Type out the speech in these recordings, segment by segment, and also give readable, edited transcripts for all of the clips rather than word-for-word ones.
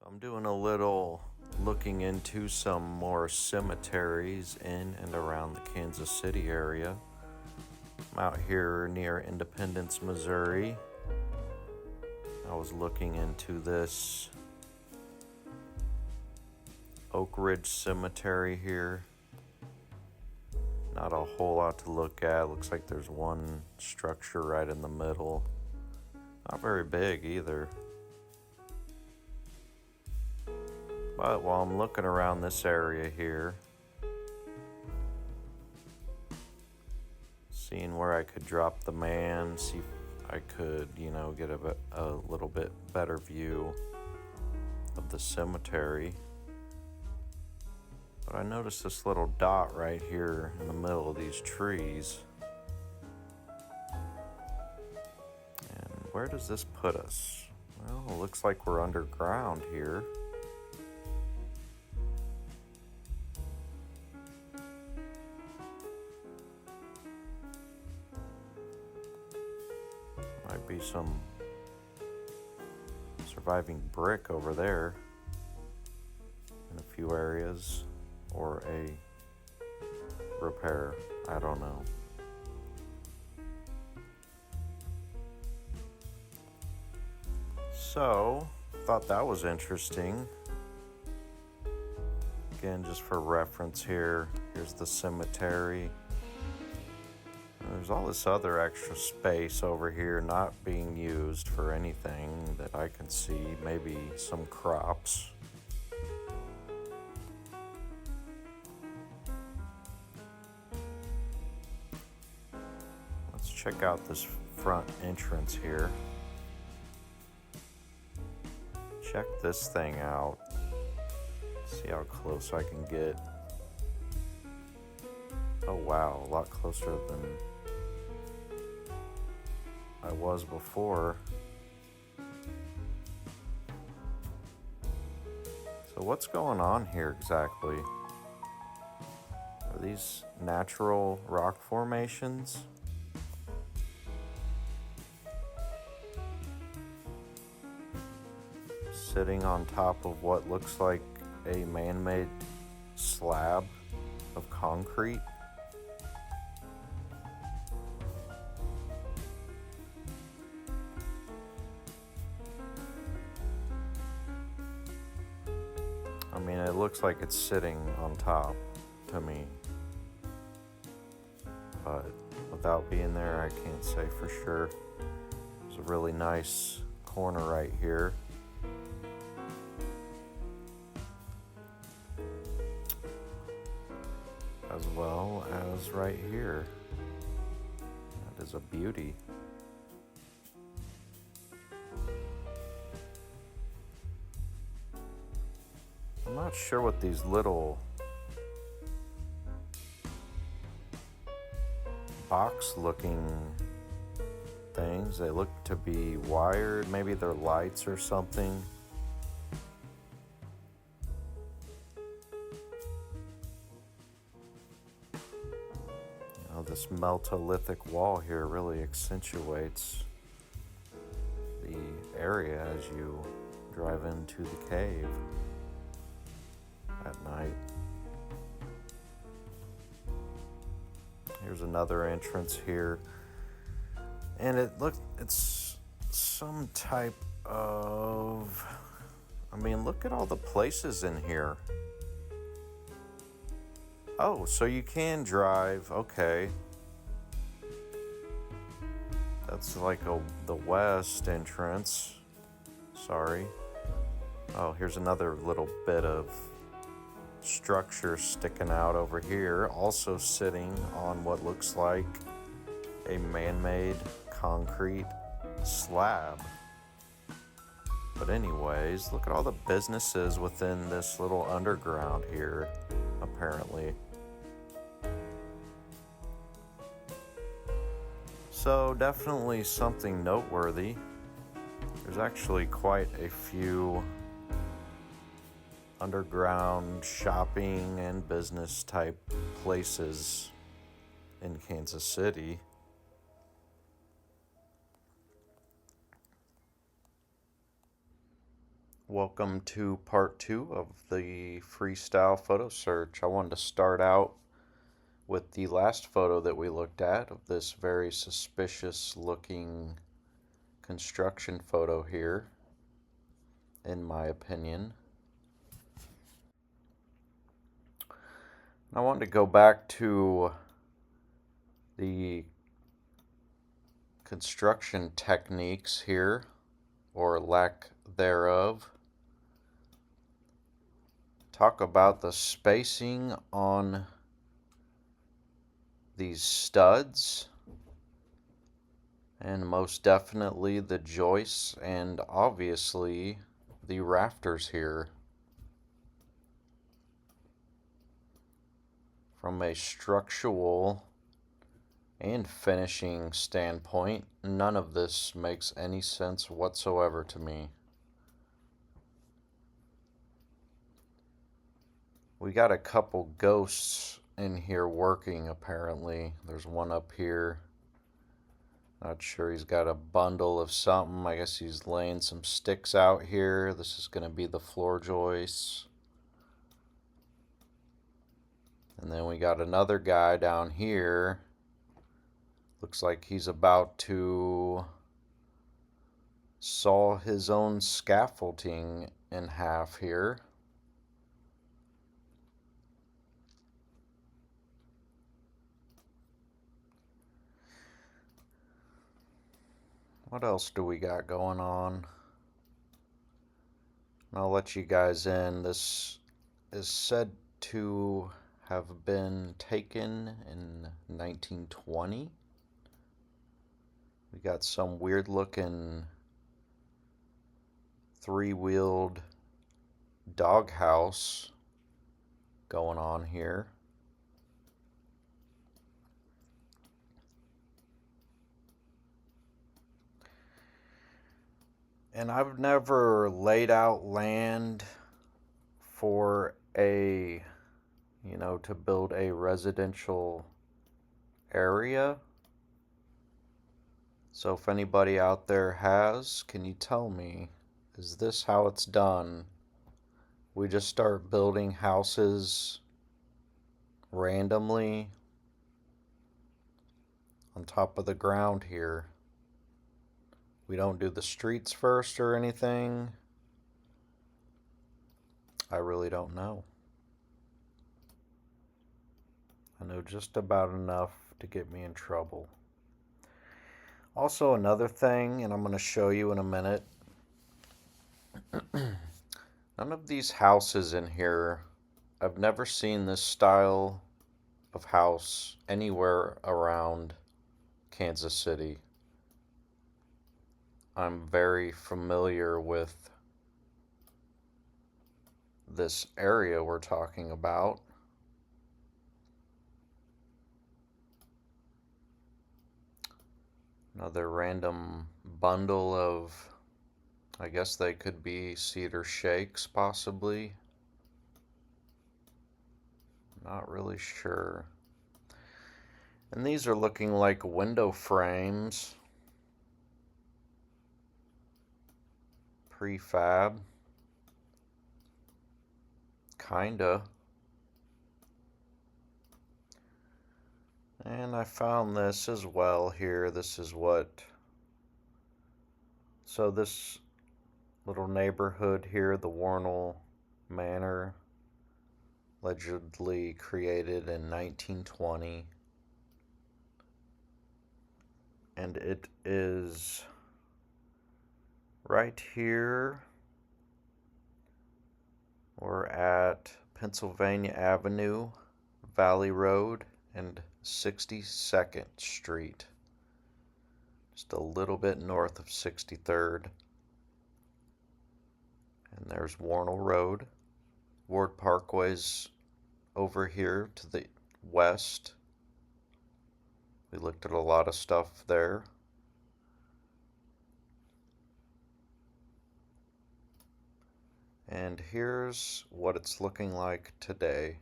I'm doing a little looking into some more cemeteries in and around the Kansas City area. I'm out here near Independence, Missouri. I was looking into this Oak Ridge Cemetery here. Not a whole lot to look at. Looks like there's one structure right in the middle. Not very big either. But while I'm looking around this area here, seeing where I could drop the man, see if I could, get a little bit better view of the cemetery. But I noticed this little dot right here in the middle of these trees. And where does this put us? Well, it looks like we're underground here. Might be some surviving brick over there in a few areas, or a repair. I don't know. So, thought that was interesting. Again, just for reference here, here's the cemetery. There's all this other extra space over here not being used for anything that I can see. Maybe some crops. Let's check out this front entrance here. Check this thing out. See how close I can get. Oh wow, a lot closer than I was before. So what's going on here exactly? Are these natural rock formations? Sitting on top of what looks like a man-made slab of concrete? I mean, it looks like it's sitting on top to me, but without being there, I can't say for sure. There's a really nice corner right here. As well as right here. That is a beauty. I'm not sure what these little box-looking things, they look to be wired. Maybe they're lights or something. This meltolithic wall here really accentuates the area as you drive into the cave at night. Here's another entrance here, and it's some type of, look at all the places in here. Oh, so you can drive, okay. That's like the west entrance. Sorry. Oh, here's another little bit of structure sticking out over here, also sitting on what looks like a man-made concrete slab. But anyways, look at all the businesses within this little underground here, apparently. So definitely something noteworthy. There's actually quite a few underground shopping and business type places in Kansas City. Welcome to part 2 of the freestyle photo search. I wanted to start out with the last photo that we looked at of this very suspicious looking construction photo here, in my opinion. I wanted to go back to the construction techniques here, or lack thereof. Talk about the spacing on these studs, and most definitely the joists, and obviously the rafters here. From a structural and finishing standpoint, none of this makes any sense whatsoever to me. We got a couple ghosts in here working, apparently. There's one up here. Not sure, he's got a bundle of something. I guess he's laying some sticks out here. This is going to be the floor joists. And then we got another guy down here. Looks like he's about to saw his own scaffolding in half here. What else do we got going on? I'll let you guys in. This is said to have been taken in 1920. We got some weird looking three-wheeled doghouse going on here. And I've never laid out land for to build a residential area. So if anybody out there has, can you tell me, is this how it's done? We just start building houses randomly on top of the ground here. We don't do the streets first or anything. I really don't know. I know just about enough to get me in trouble. Also, another thing, and I'm going to show you in a minute, none of these houses in here, I've never seen this style of house anywhere around Kansas City. I'm very familiar with this area we're talking about. Another random bundle of, I guess they could be cedar shakes, possibly. Not really sure. And these are looking like window frames. Prefab. Kinda. And I found this as well here. This is so this little neighborhood here, the Warnell Manor, allegedly created in 1920. And it is right here. We're at Pennsylvania Avenue, Valley Road, and 62nd Street. Just a little bit north of 63rd. And there's Warnell Road. Ward Parkway's over here to the west. We looked at a lot of stuff there. And here's what it's looking like today.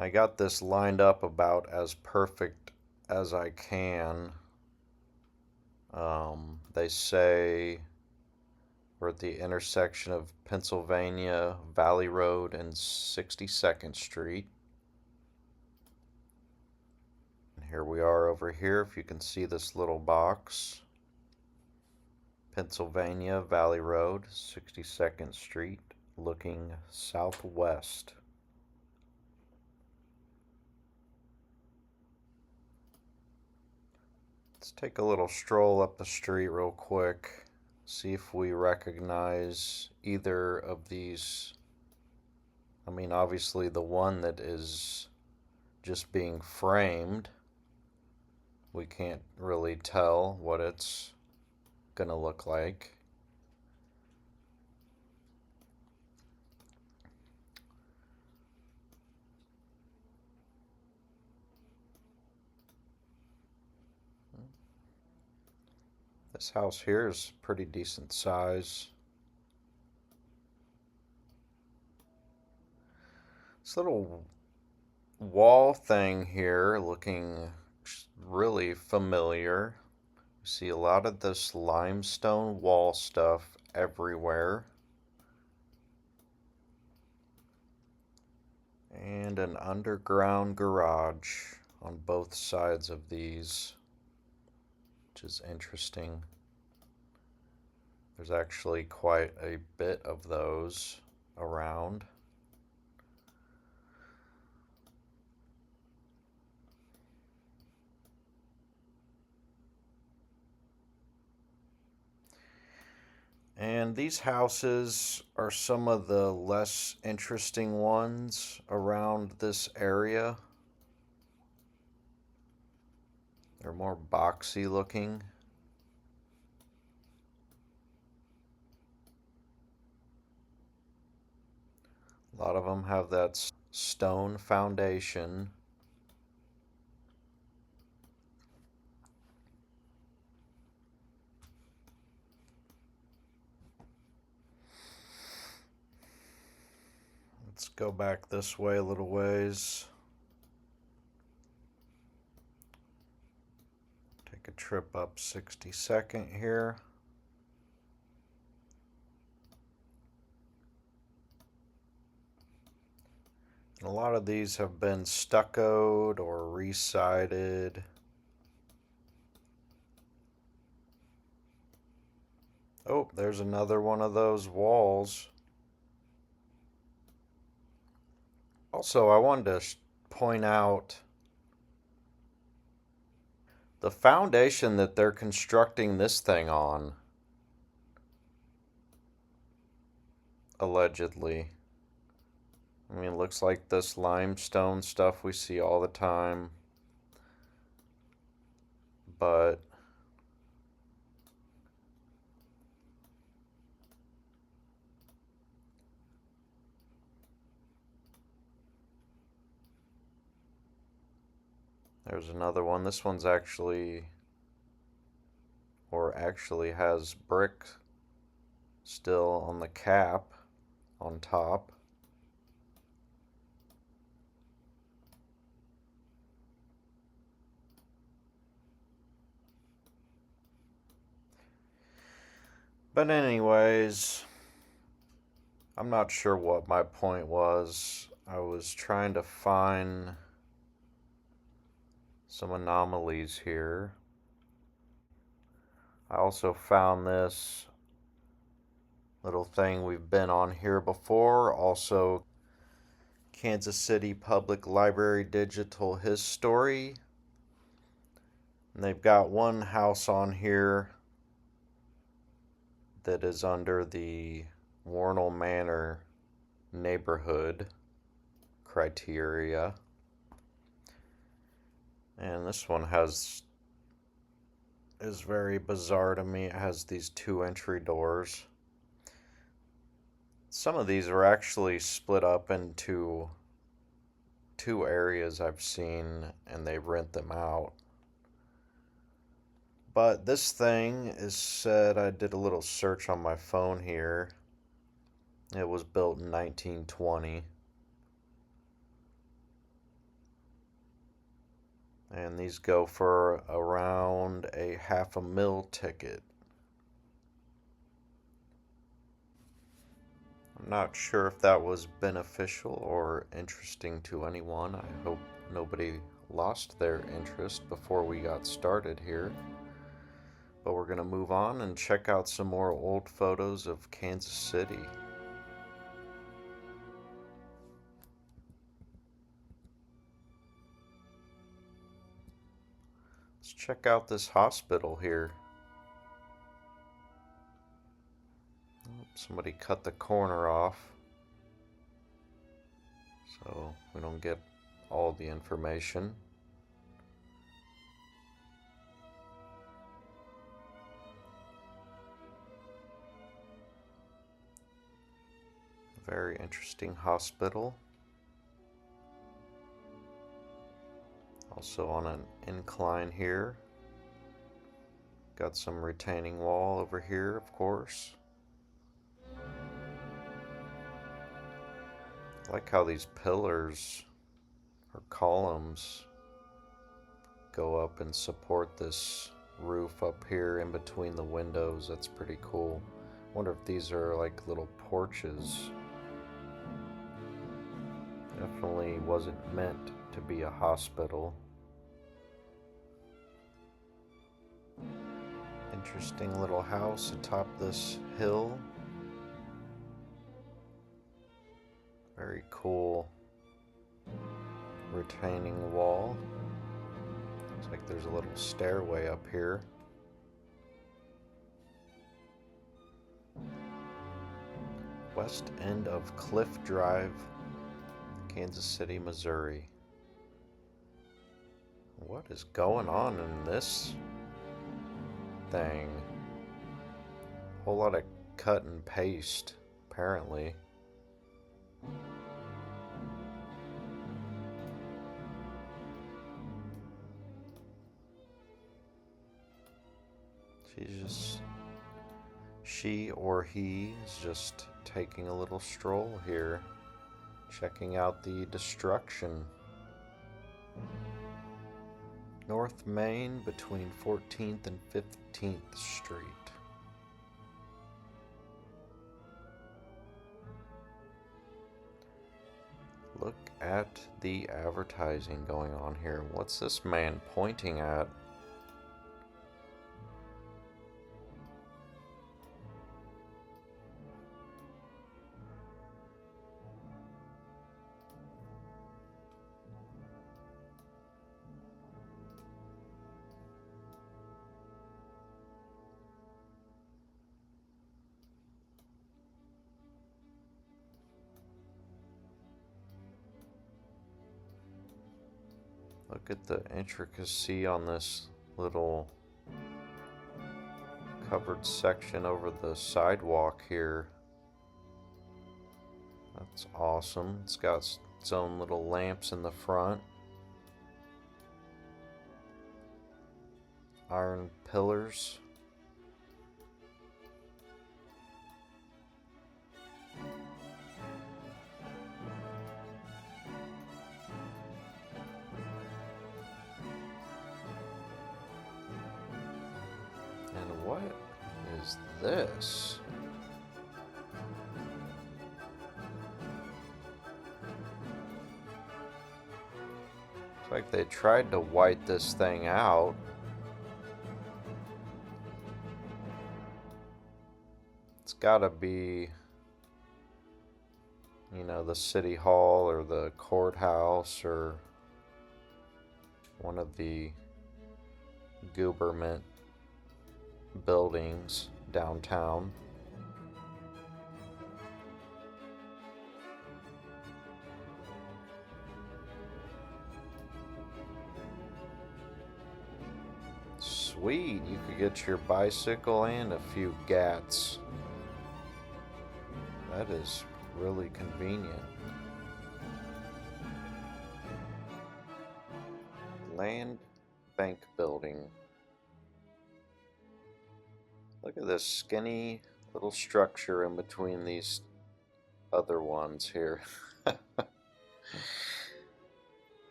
I got this lined up about as perfect as I can. They say We're at the intersection of Pennsylvania Valley Road and 62nd Street. And here we are over here, if you can see this little box. Pennsylvania Valley Road, 62nd Street, looking southwest. Let's take a little stroll up the street real quick, see if we recognize either of these. I mean, obviously the one that is just being framed, we can't really tell what it's gonna look like. This house here is pretty decent size. This little wall thing here looking really familiar. You see a lot of this limestone wall stuff everywhere. And an underground garage on both sides of these, which is interesting. There's actually quite a bit of those around. And these houses are some of the less interesting ones around this area. They're more boxy looking. A lot of them have that stone foundation. Let's go back this way a little ways. Take a trip up 62nd here. A lot of these have been stuccoed or re-sided. Oh, there's another one of those walls. Also, I wanted to point out the foundation that they're constructing this thing on, allegedly. I mean, it looks like this limestone stuff we see all the time, but there's another one. This one's actually has brick still on the cap on top. But anyways, I'm not sure what my point was. I was trying to find some anomalies here. I also found this little thing. We've been on here before. Also, Kansas City Public Library Digital History. And they've got one house on here that is under the Warnell Manor neighborhood criteria. And this one is very bizarre to me. It has these 2 entry doors. Some of these are actually split up into 2 areas I've seen, and they rent them out. But this thing is said, I did a little search on my phone here. It was built in 1920. And these go for around a $500,000 ticket. Not sure if that was beneficial or interesting to anyone. I hope nobody lost their interest before we got started here. But we're going to move on and check out some more old photos of Kansas City. Let's check out this hospital here. Somebody cut the corner off, so we don't get all the information. Very interesting hospital. Also on an incline here. Got some retaining wall over here, of course. I like how these pillars or columns go up and support this roof up here in between the windows. That's pretty cool. Wonder if these are like little porches. Definitely wasn't meant to be a hospital. Interesting little house atop this hill. Very cool retaining wall. Looks like there's a little stairway up here. West end of Cliff Drive, Kansas City, Missouri. What is going on in this thing? Whole lot of cut and paste, apparently. She or he is just taking a little stroll here, checking out the destruction. North Main between 14th and 15th Street. Look at the advertising going on here. What's this man pointing at? Look at the intricacy on this little covered section over the sidewalk here. That's awesome. It's got its own little lamps in the front. Iron pillars. And what is this? Looks like they tried to white this thing out. It's gotta be, you know, the city hall or the courthouse or one of the government buildings downtown. Sweet, you could get your bicycle and a few gats. That is really convenient. Land Bank Building. Look at this skinny little structure in between these other ones here.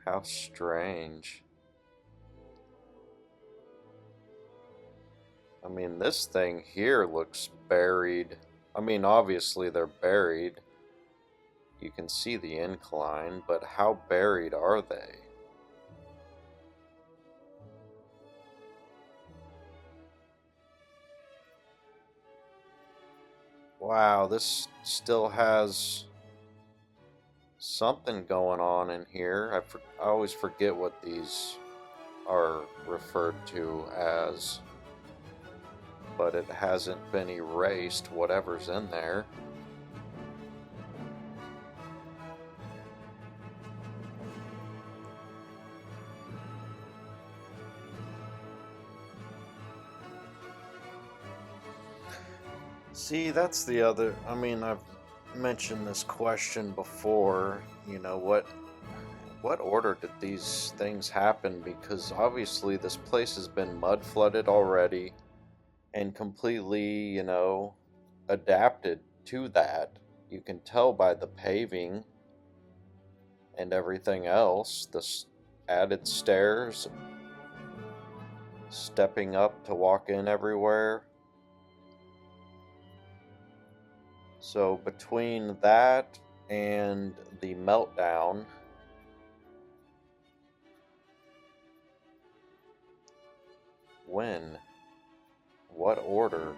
How strange. I mean, this thing here looks buried. I mean, obviously they're buried. You can see the incline, but how buried are they? Wow, this still has something going on in here. I always forget what these are referred to as, but it hasn't been erased, whatever's in there. See, that's the other, I mean, I've mentioned this question before, you know, what order did these things happen? Because obviously this place has been mud flooded already and completely, you know, adapted to that. You can tell by the paving and everything else, the added stairs, stepping up to walk in everywhere. So between that and the meltdown, when? What order?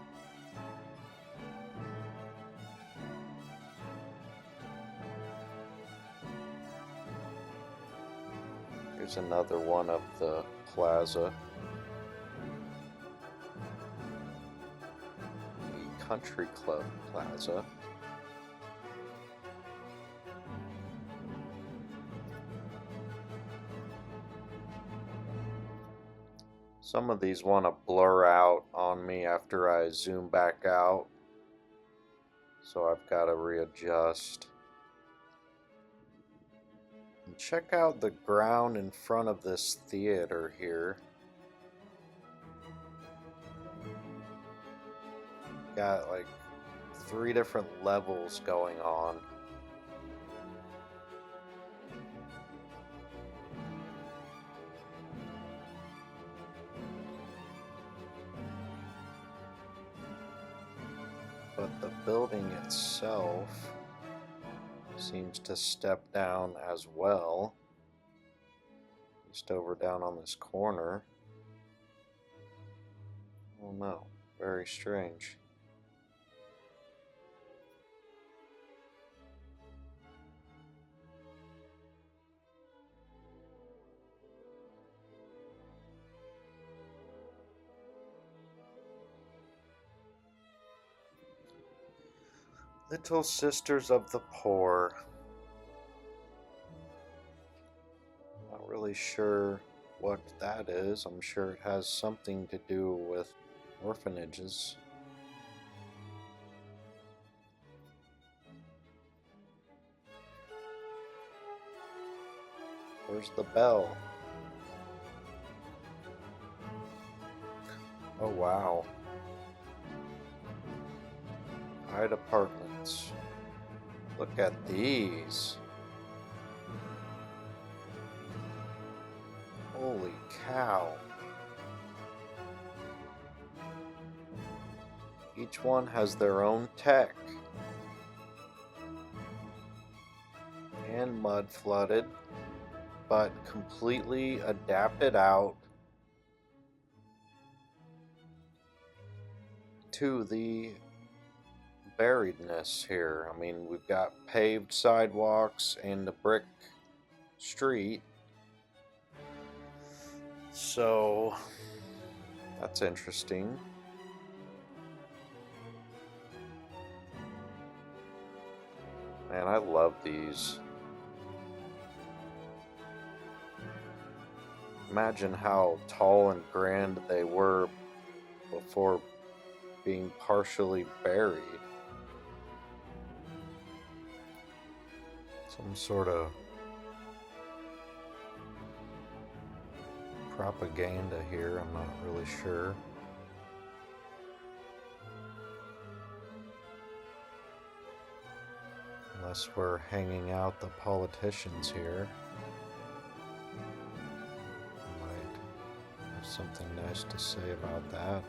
Here's another one of the plaza. The Country Club Plaza. Some of these want to blur out on me after I zoom back out, so I've got to readjust. And check out the ground in front of this theater here. Got like 3 different levels going on. But the building itself seems to step down as well. Just over down on this corner. Oh no, very strange. Little Sisters of the Poor. Not really sure what that is. I'm sure it has something to do with orphanages. Where's the bell? Oh wow. Hyde Apartments. Look at these. Holy cow. Each one has their own tech. And mud flooded, but completely adapted out to the buriedness here. I mean, we've got paved sidewalks and a brick street. So, that's interesting. Man, I love these. Imagine how tall and grand they were before being partially buried. Some sort of propaganda here, I'm not really sure. Unless we're hanging out the politicians here. Might have something nice to say about that.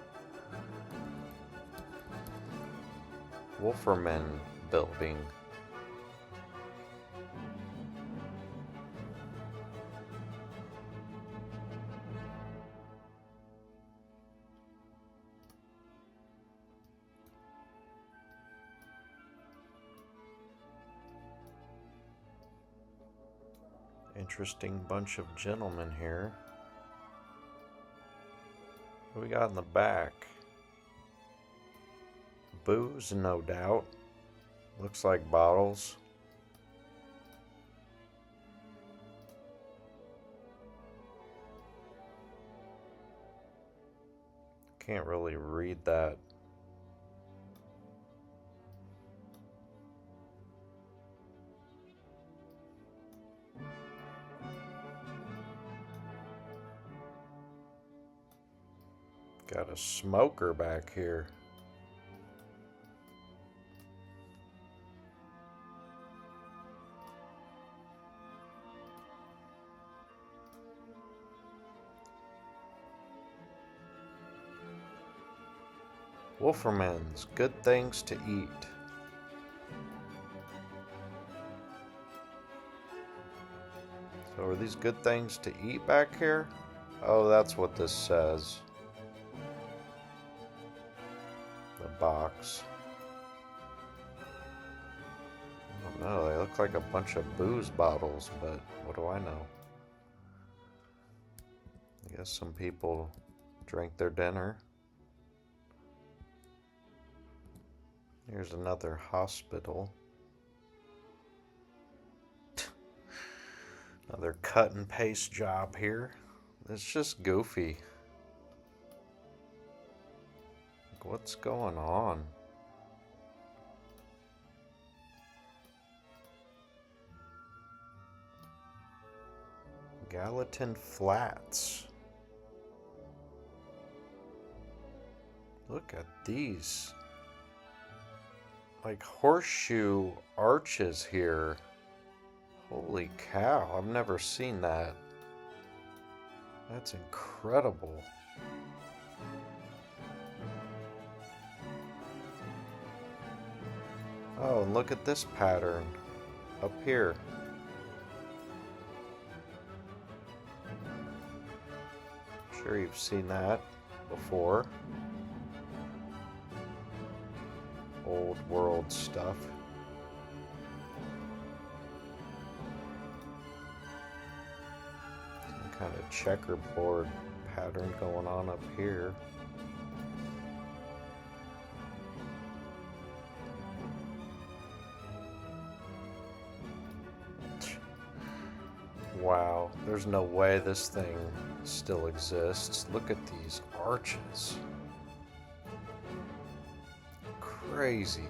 Wolferman building. Interesting bunch of gentlemen here. What do we got in the back? Booze, no doubt. Looks like bottles. Can't really read that. Got a smoker back here. Wolferman's, good things to eat. So are these good things to eat back here? Oh, that's what this says. The box. I don't know, they look like a bunch of booze bottles, but what do I know? I guess some people drank their dinner. Here's another hospital. Another cut and paste job here. It's just goofy. Like, what's going on? Gallatin Flats. Look at these. Like horseshoe arches here. Holy cow, I've never seen that. That's incredible. Oh, and look at this pattern up here. I'm sure you've seen that before. Old world stuff. Some kind of checkerboard pattern going on up here. Wow, there's no way this thing still exists. Look at these arches. Crazy.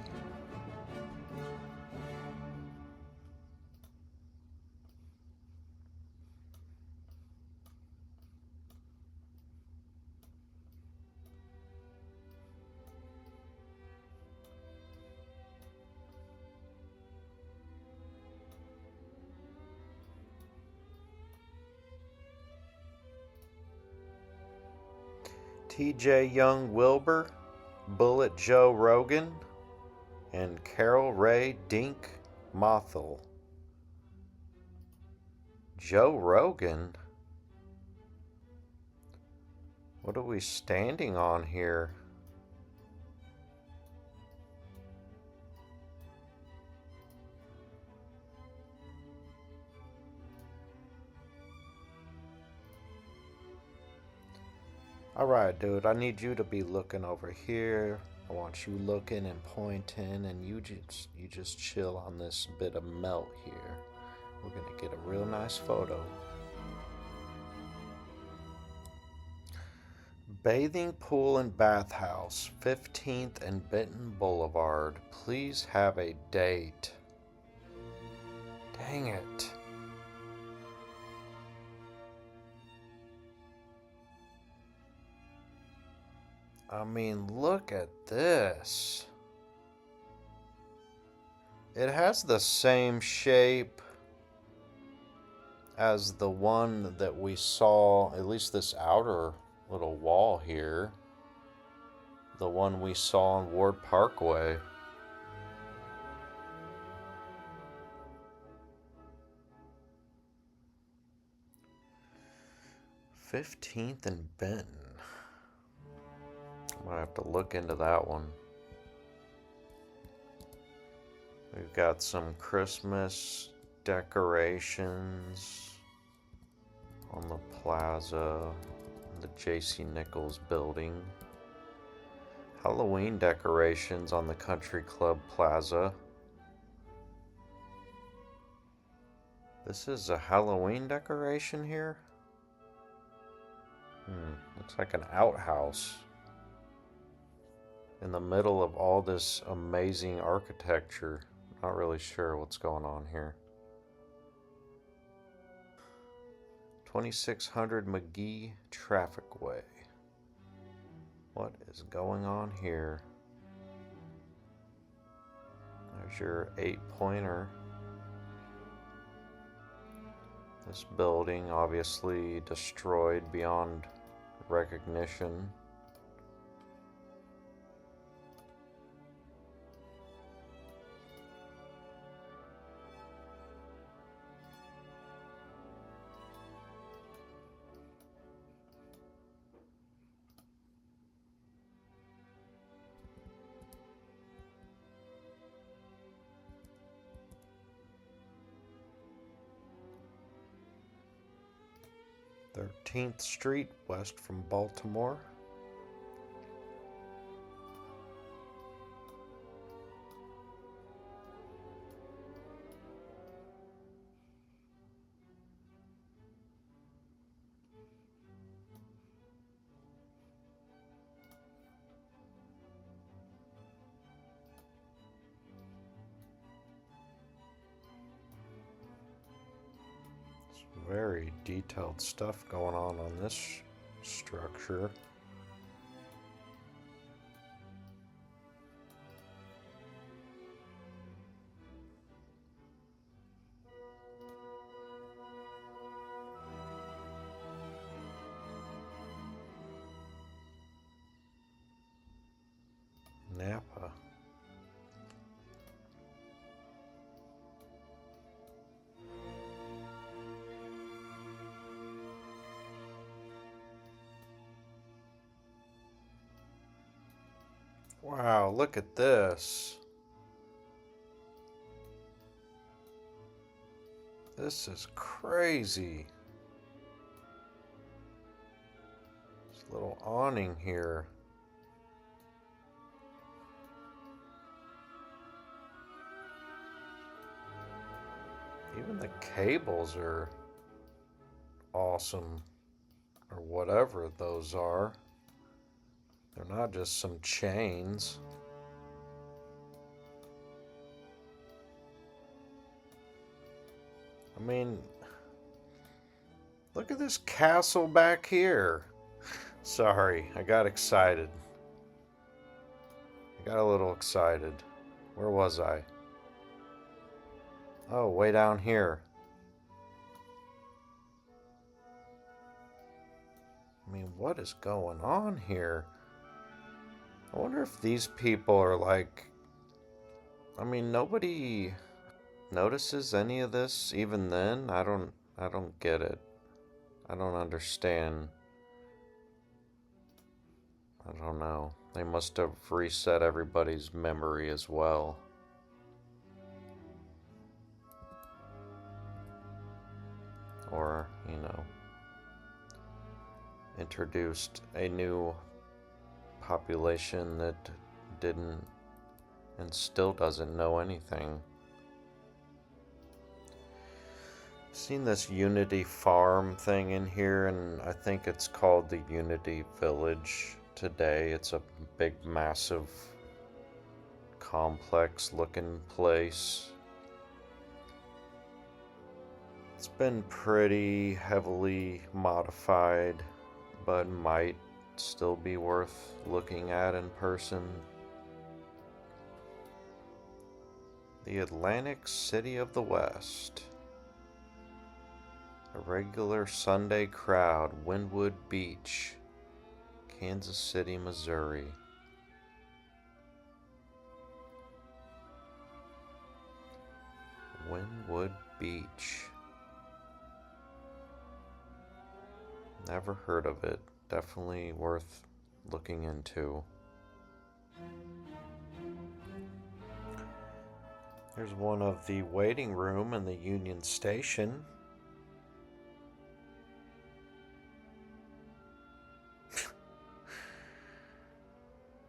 T.J. Young Wilbur, Bullet Joe Rogan, and Carol Ray Dink Mothel. Joe Rogan? What are we standing on here? Alright, dude, I need you to be looking over here. I want you looking and pointing, and you just chill on this bit of melt here. We're gonna get a real nice photo. Bathing pool and bathhouse, 15th and Benton Boulevard. Please have a date. Dang it. I mean, look at this. It has the same shape as the one that we saw, at least this outer little wall here. the one we saw on Ward Parkway. 15th and Benton. I might have to look into that one. We've got some Christmas decorations on the plaza, the J.C. Nichols building. Halloween decorations on the Country Club Plaza. This is a Halloween decoration here? Looks like an outhouse in the middle of all this amazing architecture. Not really sure what's going on here. 2600 McGee Traffic Way. What is going on here? There's your 8-pointer. This building obviously destroyed beyond recognition. Thirteenth Street, west from Baltimore. Very detailed stuff going on this structure. Napa. Wow, look at this. This is crazy. This little awning here. Even the cables are awesome, or whatever those are. They're not just some chains. I mean, look at this castle back here. Sorry, I got excited. I got a little excited. Where was I? Oh, way down here. I mean, what is going on here? I wonder if these people are like... I mean, nobody notices any of this even then. I don't get it. I don't understand. I don't know. They must have reset everybody's memory as well. Or, you know, introduced a new population that didn't and still doesn't know anything. Seen this Unity Farm thing in here, and I think it's called the Unity Village today. It's a big, massive, complex looking place. It's been pretty heavily modified, but might still be worth looking at in person. The Atlantic City of the West. A regular Sunday crowd, Wynwood Beach, Kansas City, Missouri. Linwood Beach. Never heard of it. Definitely worth looking into. Here's one of the waiting room in the Union Station.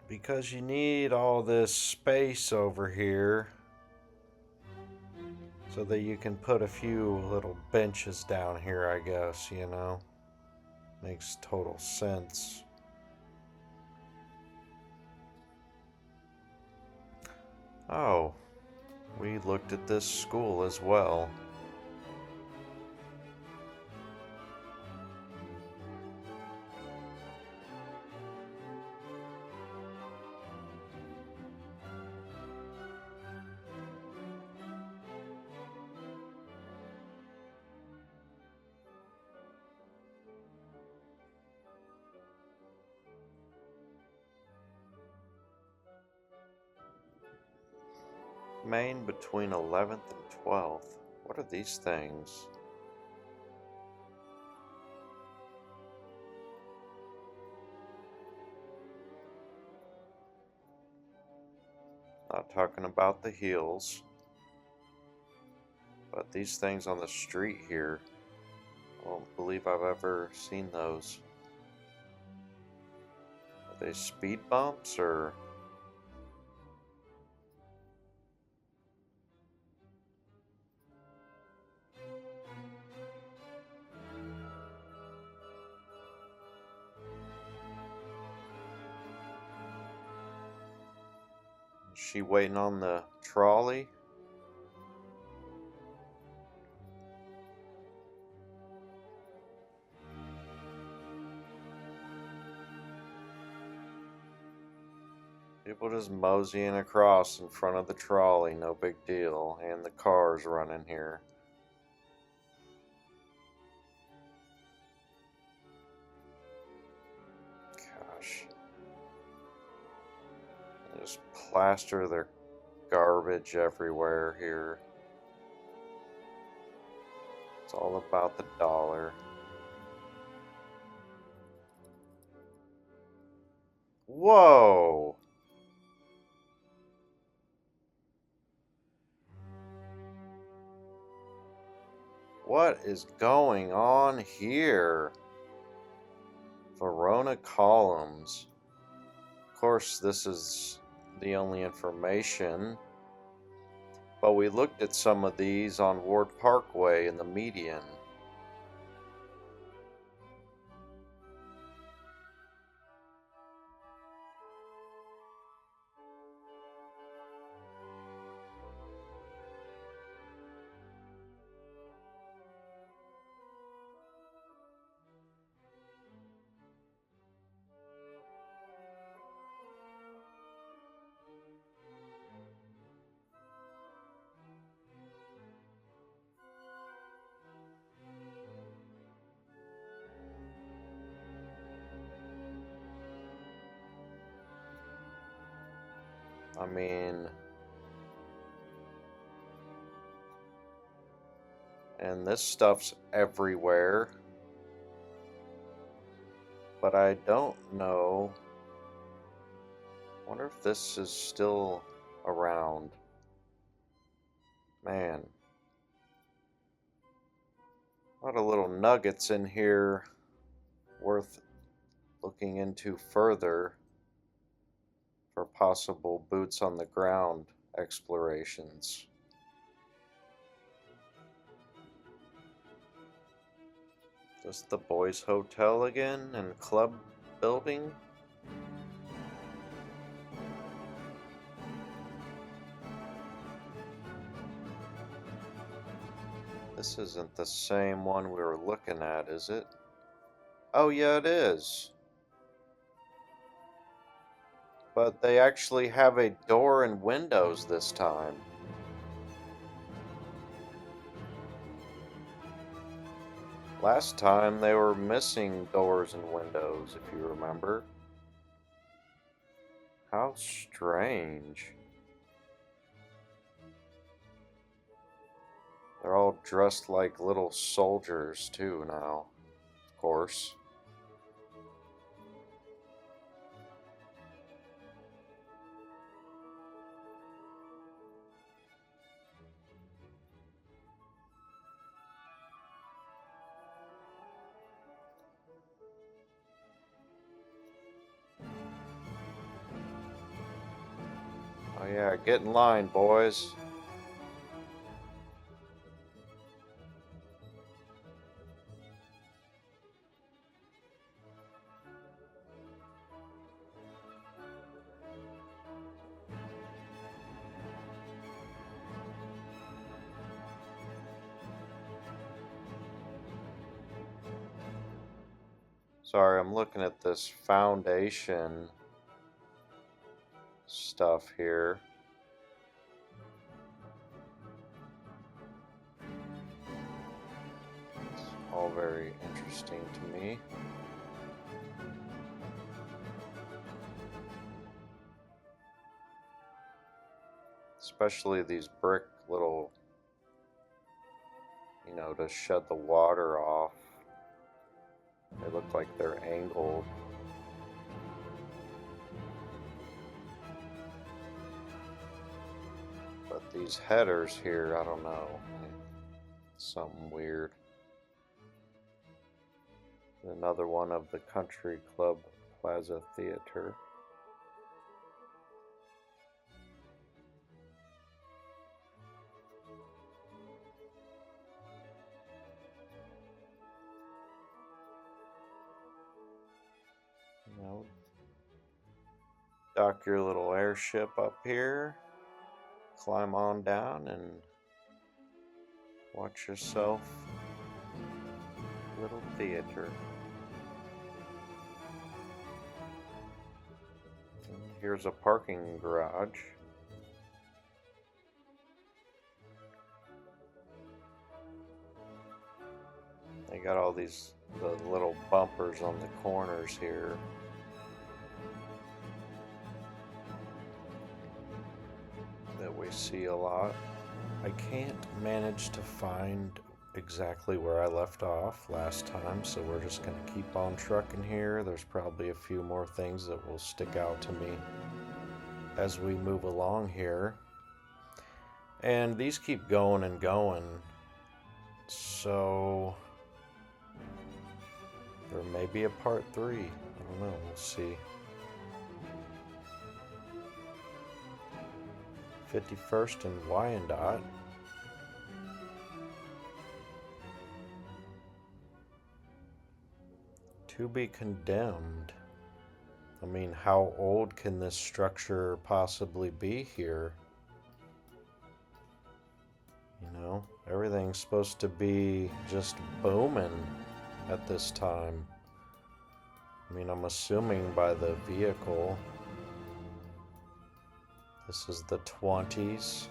Because you need all this space over here so that you can put a few little benches down here, I guess, you know. Makes total sense. Oh, we looked at this school as well. Main between 11th and 12th. What are these things? Not talking about the heels, but these things on the street here. I don't believe I've ever seen those. Are they speed bumps or? Is she waiting on the trolley? People just moseying across in front of the trolley, no big deal. And the cars running here. Gosh. They just plaster their garbage everywhere here. It's all about the dollar. Whoa! What is going on here? Verona columns. Of course, this is the only information, but we looked at some of these on Ward Parkway in the median. I mean, and this stuff's everywhere, but I don't know. I wonder if this is still around. Man, a lot of little nuggets in here worth looking into further for possible boots on the ground explorations. This the Boys Hotel again and club building? This isn't the same one we were looking at, is it? Oh yeah, it is. But they actually have a door and windows this time. Last time they were missing doors and windows, if you remember. How strange. They're all dressed like little soldiers too now, of course. Oh yeah, get in line, boys. Sorry, I'm looking at this foundation stuff here. It's all very interesting to me. Especially these brick little, you know, to shut the water off. They look like they're angled. But these headers here, I don't know. Something weird. Another one of the Country Club Plaza Theater. You know, dock your little airship up here, climb on down and watch yourself a little theater. And here's a parking garage. They got all the little bumpers on the corners here. That we see a lot. I can't manage to find exactly where I left off last time, so we're just going to keep on trucking here. There's probably a few more things that will stick out to me as we move along here. And these keep going and going, so there may be a part 3. I don't know, we'll see. 51st and Wyandotte. To be condemned. I mean, how old can this structure possibly be here? You know, everything's supposed to be just booming at this time. I mean, I'm assuming by the vehicle. This is the 20s.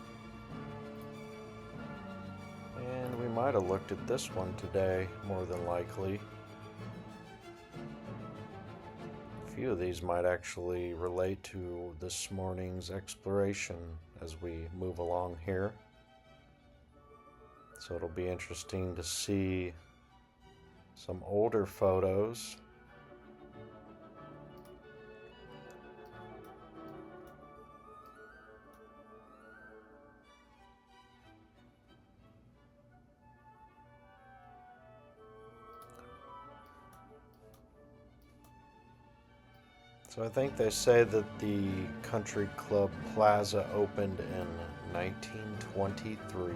And we might have looked at this one today, more than likely. A few of these might actually relate to this morning's exploration as we move along here. So it'll be interesting to see some older photos. So I think they say that the Country Club Plaza opened in 1923.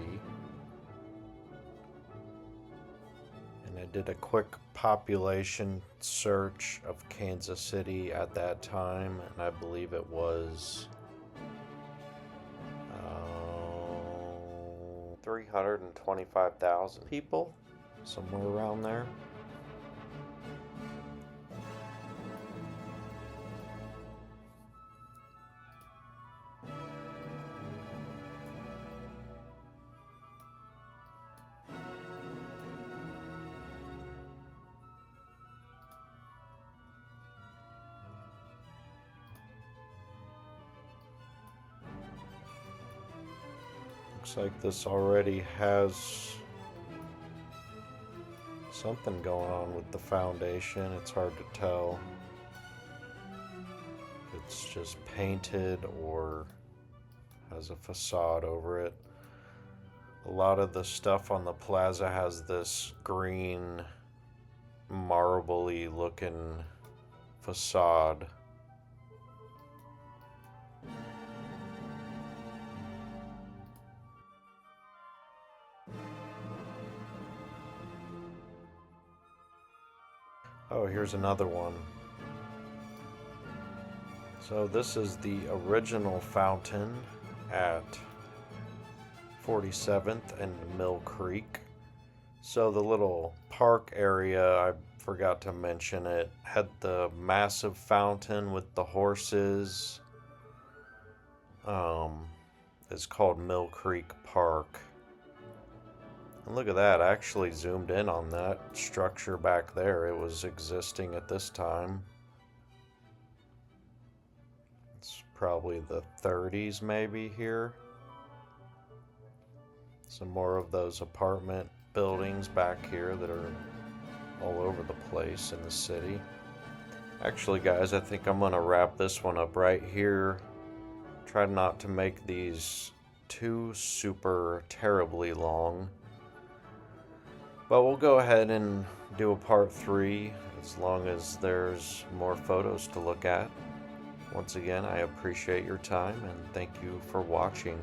And I did a quick population search of Kansas City at that time, and I believe it was 325,000 people, somewhere around there. Looks like this already has something going on with the foundation. It's hard to tell if it's just painted or has a facade over it. A lot of the stuff on the plaza has this green, marbly looking facade. Oh, here's another one. So this is the original fountain at 47th and Mill Creek. So the little park area, I forgot to mention it, had the massive fountain with the horses. It's called Mill Creek Park. And look at that, I actually zoomed in on that structure back there. It was existing at this time. It's probably the 30s maybe here. Some more of those apartment buildings back here that are all over the place in the city. Actually, guys, I think I'm gonna wrap this one up right here. Try not to make these too super terribly long. But we'll go ahead and do a part 3 as long as there's more photos to look at. Once again, I appreciate your time and thank you for watching.